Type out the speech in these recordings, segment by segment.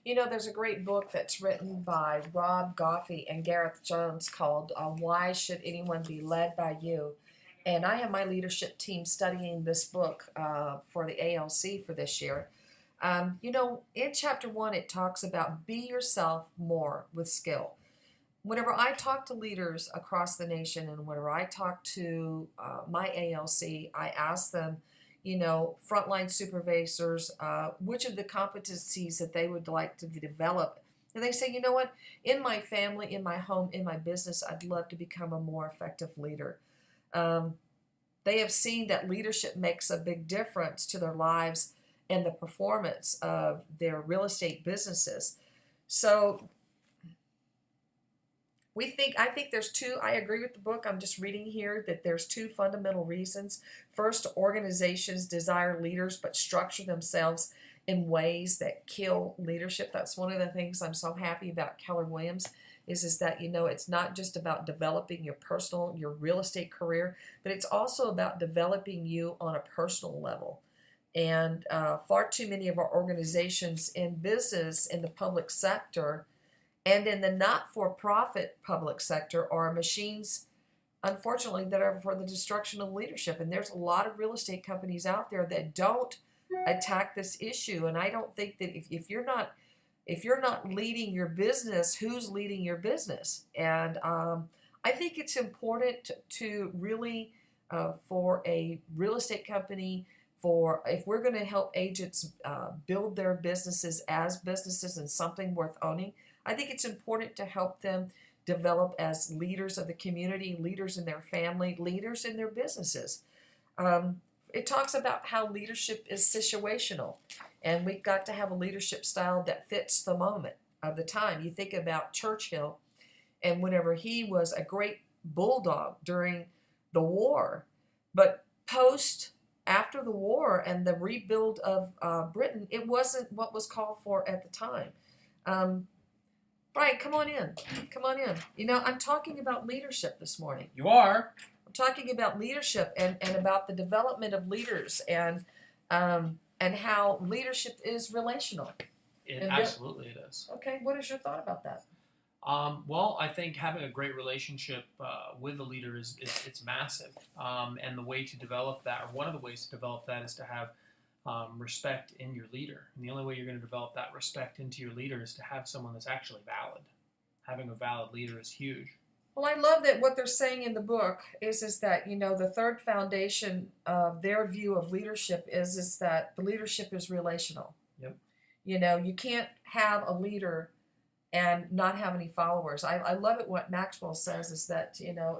You know, there's a great book that's written by Rob Goffey and Gareth Jones called Why Should Anyone Be Led by You? And I have my leadership team studying this book for the ALC for this year. You know, in chapter one, it talks about be yourself more with skill. Whenever I talk to leaders across the nation and whenever I talk to my ALC, I ask them, you know, frontline supervisors, which of the competencies that they would like to develop. And they say, you know what, in my family, in my home, in my business, I'd love to become a more effective leader. Um, they have seen that leadership makes a big difference to their lives and the performance of their real estate businesses. So I think there's two. I agree with the book. I'm just reading here that there's two fundamental reasons. First, organizations desire leaders but structure themselves in ways that kill leadership. That's one of the things I'm so happy about Keller Williams is that, you know, it's not just about developing your real estate career, but it's also about developing you on a personal level. And far too many of our organizations in business in the public sector and in the not-for-profit public sector are machines, unfortunately, that are for the destruction of leadership. And there's a lot of real estate companies out there that don't attack this issue. And I don't think that if you're not leading your business, who's leading your business? And I think it's important to really, for a real estate company, for if we're going to help agents build their businesses as businesses and something worth owning, I think it's important to help them develop as leaders of the community, leaders in their family, leaders in their businesses. It talks about how leadership is situational, and we've got to have a leadership style that fits the moment of the time. You think about Churchill, and whenever he was a great bulldog during the war, but after the war and the rebuild of Britain, it wasn't what was called for at the time. Brian, come on in. Come on in. You know, I'm talking about leadership this morning. You are. I'm talking about leadership and about the development of leaders and how leadership is relational. Absolutely it is. Okay, what is your thought about that? Well, I think having a great relationship with the leader is it's massive, and the way to develop that, or one of the ways to develop that, is to have respect in your leader. And the only way you're going to develop that respect into your leader is to have someone that's actually valid. Having a valid leader is huge. Well, I love that what they're saying in the book is that, you know, the third foundation of their view of leadership is that the leadership is relational. Yep. You know, you can't have a leader and not have any followers. I love it what Maxwell says is that, you know,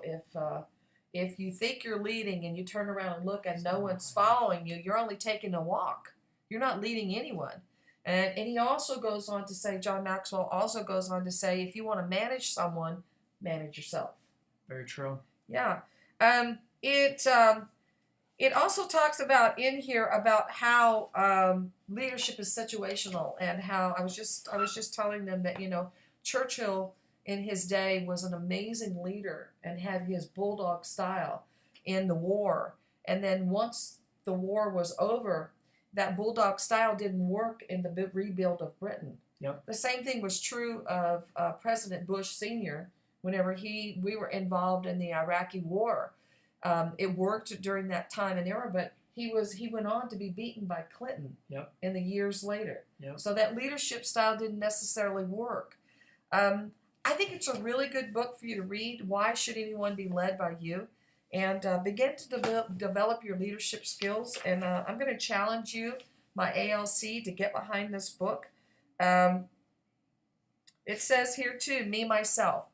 if you think you're leading and you turn around and look and no one's following you, you're only taking a walk. You're not leading anyone. And he also goes on to say, John Maxwell also goes on to say, if you want to manage someone, manage yourself. Very true. Yeah. It also talks about in here about how leadership is situational and how I was just telling them that, you know, Churchill in his day was an amazing leader and had his bulldog style in the war. And then once the war was over, that bulldog style didn't work in the rebuild of Britain. Yep. The same thing was true of President Bush Sr. Whenever we were involved in the Iraqi war. It worked during that time and era, but he went on to be beaten by Clinton. Yep. In the years later. Yep. So that leadership style didn't necessarily work. I think it's a really good book for you to read. Why Should Anyone Be Led by You? And begin to develop your leadership skills. And I'm going to challenge you, my ALC, to get behind this book. It says here too, me, myself.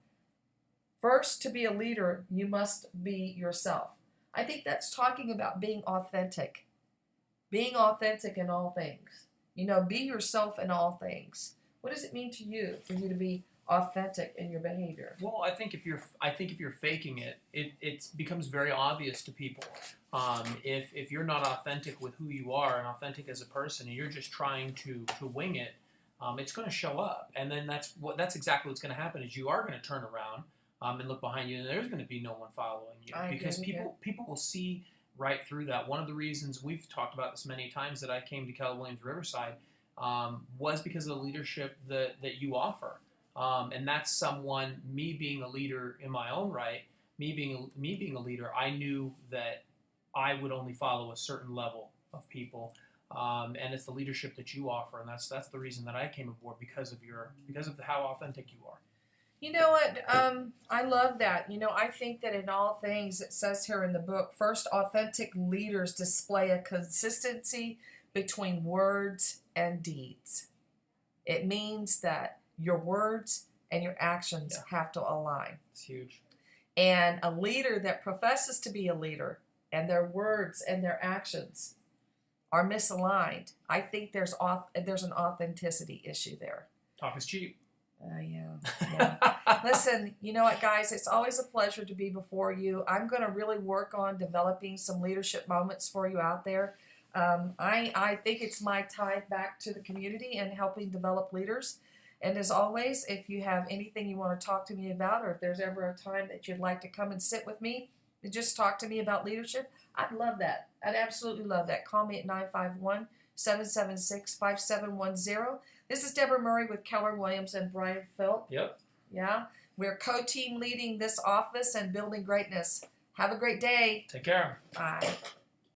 First, to be a leader, you must be yourself. I think that's talking about being authentic. Being authentic in all things. You know, be yourself in all things. What does it mean to you for you to be authentic in your behavior? Well, I think if you're faking it, it becomes very obvious to people. If you're not authentic with who you are and authentic as a person, and you're just trying to wing it, it's going to show up. And then that's exactly what's going to happen. Is you are going to turn around and look behind you, and there's going to be no one following you because people will see right through that. One of the reasons we've talked about this many times that I came to Keller Williams Riverside, was because of the leadership that you offer. And that's someone, me being a leader in my own right, me being a leader, I knew that I would only follow a certain level of people. And it's the leadership that you offer, and that's the reason that I came aboard, because of how authentic you are. You know what? I love that. You know, I think that in all things, it says here in the book, first, authentic leaders display a consistency between words and deeds. It means that your words and your actions have to align. It's huge. And a leader that professes to be a leader and their words and their actions are misaligned, I think there's an authenticity issue there. Talk is cheap. Yeah. Listen, you know what, guys? It's always a pleasure to be before you. I'm going to really work on developing some leadership moments for you out there. I think it's my time back to the community and helping develop leaders. And as always, if you have anything you want to talk to me about, or if there's ever a time that you'd like to come and sit with me and just talk to me about leadership, I'd love that. I'd absolutely love that. Call me at 951-776-5710. This is Deborah Murray with Keller Williams and Brian Felt. Yep. Yeah. We're co-team leading this office and building greatness. Have a great day. Take care. Bye.